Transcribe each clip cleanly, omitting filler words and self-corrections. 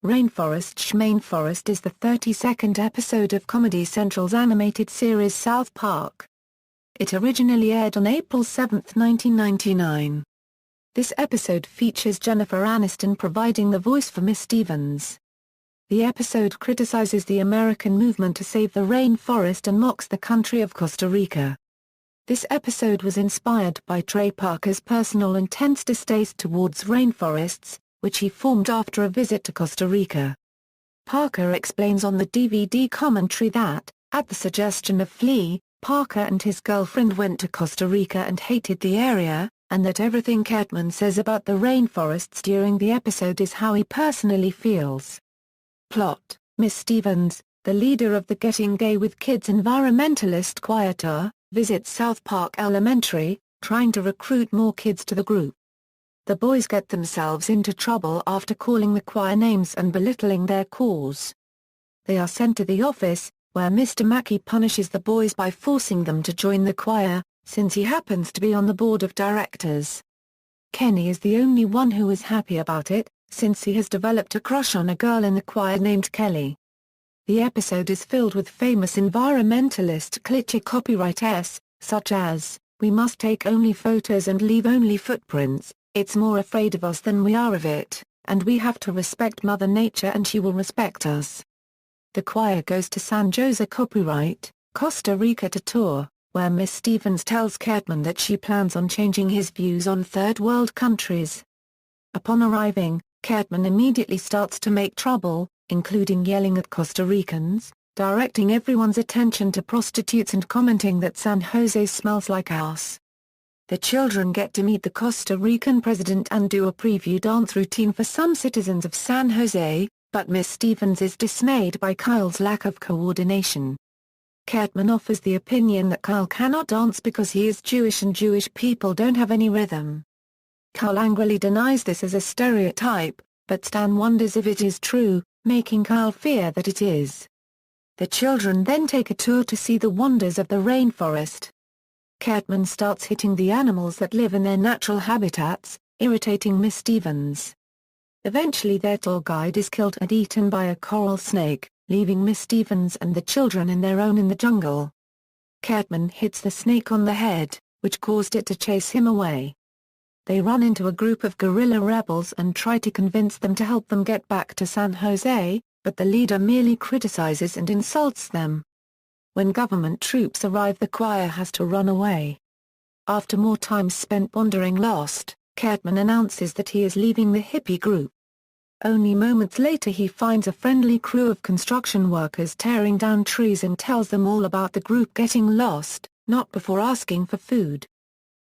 Rainforest Shmainforest is the 32nd episode of Comedy Central's animated series South Park. It originally aired on April 7, 1999. This episode features Jennifer Aniston providing the voice for Miss Stevens. The episode criticizes the American movement to save the rainforest and mocks the country of Costa Rica. This episode was inspired by Trey Parker's personal intense distaste towards rainforests, which he formed after a visit to Costa Rica. Parker explains on the DVD commentary that, at the suggestion of Flea, Parker and his girlfriend went to Costa Rica and hated the area, and that everything Cartman says about the rainforests during the episode is how he personally feels. Plot: Miss Stevens, the leader of the Getting Gay with Kids environmentalist choir, visits South Park Elementary, trying to recruit more kids to the group. The boys get themselves into trouble after calling the choir names and belittling their cause. They are sent to the office, where Mr. Mackey punishes the boys by forcing them to join the choir, since he happens to be on the board of directors. Kenny is the only one who is happy about it, since he has developed a crush on a girl in the choir named Kelly. The episode is filled with famous environmentalist cliché copyright such as, "We must take only photos and leave only footprints, it's more afraid of us than we are of it, and we have to respect Mother Nature and she will respect us." The choir goes to San Jose copyright, Costa Rica to tour, where Miss Stevens tells Cartman that she plans on changing his views on third world countries. Upon arriving, Cartman immediately starts to make trouble, including yelling at Costa Ricans, directing everyone's attention to prostitutes and commenting that San Jose smells like ass. The children get to meet the Costa Rican president and do a preview dance routine for some citizens of San Jose, but Miss Stevens is dismayed by Kyle's lack of coordination. Cartman offers the opinion that Kyle cannot dance because he is Jewish and Jewish people don't have any rhythm. Kyle angrily denies this as a stereotype, but Stan wonders if it is true, making Kyle fear that it is. The children then take a tour to see the wonders of the rainforest. Cartman starts hitting the animals that live in their natural habitats, irritating Miss Stevens. Eventually their tour guide is killed and eaten by a coral snake, leaving Miss Stevens and the children in their own in the jungle. Cartman hits the snake on the head, which caused it to chase him away. They run into a group of guerrilla rebels and try to convince them to help them get back to San Jose, but the leader merely criticizes and insults them. When government troops arrive, the choir has to run away. After more time spent wandering lost, Cartman announces that he is leaving the hippie group. Only moments later he finds a friendly crew of construction workers tearing down trees and tells them all about the group getting lost, not before asking for food.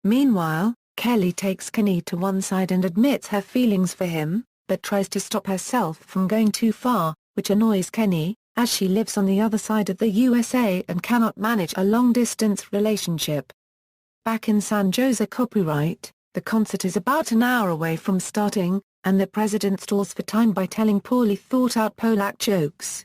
Meanwhile, Kelly takes Kenny to one side and admits her feelings for him, but tries to stop herself from going too far, which annoys Kenny, as she lives on the other side of the USA and cannot manage a long-distance relationship. Back in San Jose copyright, the concert is about an hour away from starting, and the president stalls for time by telling poorly thought-out Polack jokes.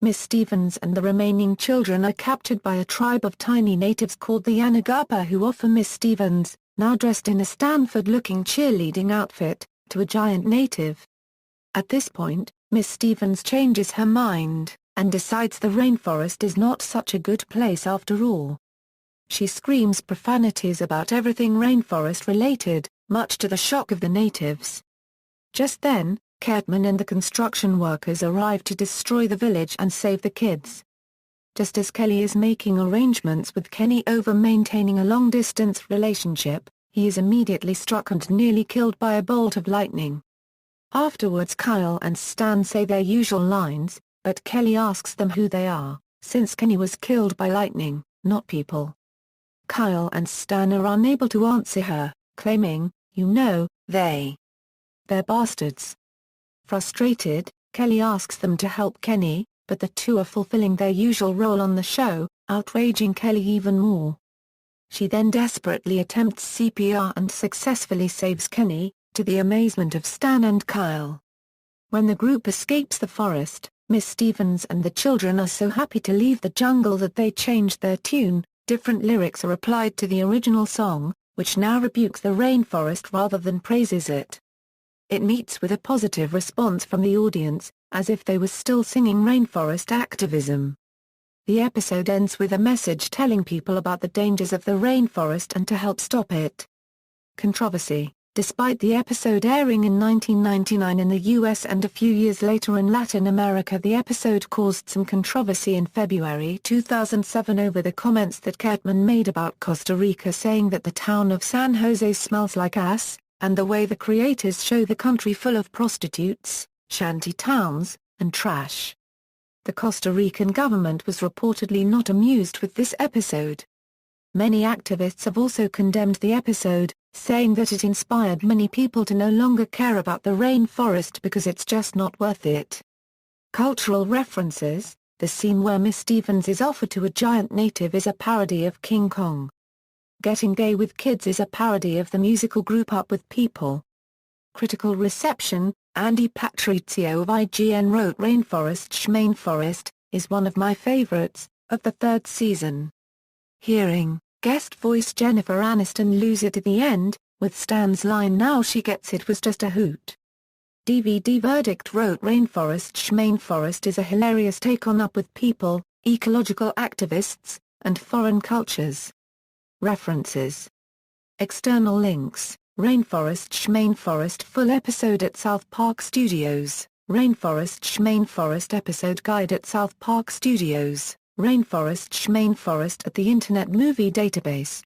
Miss Stevens and the remaining children are captured by a tribe of tiny natives called the Yanagapa who offer Miss Stevens, now dressed in a Stanford-looking cheerleading outfit, to a giant native. At this point, Miss Stevens changes her mind, and decides the rainforest is not such a good place after all. She screams profanities about everything rainforest-related, much to the shock of the natives. Just then, Cartman and the construction workers arrive to destroy the village and save the kids. Just as Kelly is making arrangements with Kenny over maintaining a long-distance relationship, he is immediately struck and nearly killed by a bolt of lightning. Afterwards Kyle and Stan say their usual lines, but Kelly asks them who they are, since Kenny was killed by lightning, not people. Kyle and Stan are unable to answer her, claiming, they're bastards. Frustrated, Kelly asks them to help Kenny, but the two are fulfilling their usual role on the show, outraging Kelly even more. She then desperately attempts CPR and successfully saves Kenny, to the amazement of Stan and Kyle. When the group escapes the forest, Miss Stevens and the children are so happy to leave the jungle that they change their tune. Different lyrics are applied to the original song, which now rebukes the rainforest rather than praises it. It meets with a positive response from the audience, as if they were still singing rainforest activism. The episode ends with a message telling people about the dangers of the rainforest and to help stop it. Controversy. Despite the episode airing in 1999 in the US and a few years later in Latin America, the episode caused some controversy in February 2007 over the comments that Cartman made about Costa Rica, saying that the town of San Jose smells like ass, and the way the creators show the country full of prostitutes, shanty towns, and trash. The Costa Rican government was reportedly not amused with this episode. Many activists have also condemned the episode, saying that it inspired many people to no longer care about the rainforest because it's just not worth it. Cultural references. The scene where Miss Stevens is offered to a giant native is a parody of King Kong. Getting Gay with Kids is a parody of the musical group Up With People. Critical reception. Andy Patrizio of IGN wrote Rainforest Shmainforest is one of my favorites of the third season. Hearing guest voice Jennifer Aniston lose it at the end, with Stan's line "Now she gets it" was just a hoot. DVD Verdict wrote Rainforest Shmainforest is a hilarious take on Up With People, ecological activists, and foreign cultures. References. External links. Rainforest Shmainforest full episode at South Park Studios. Rainforest Shmainforest episode guide at South Park Studios. Rainforest Shmainforest at the Internet Movie Database.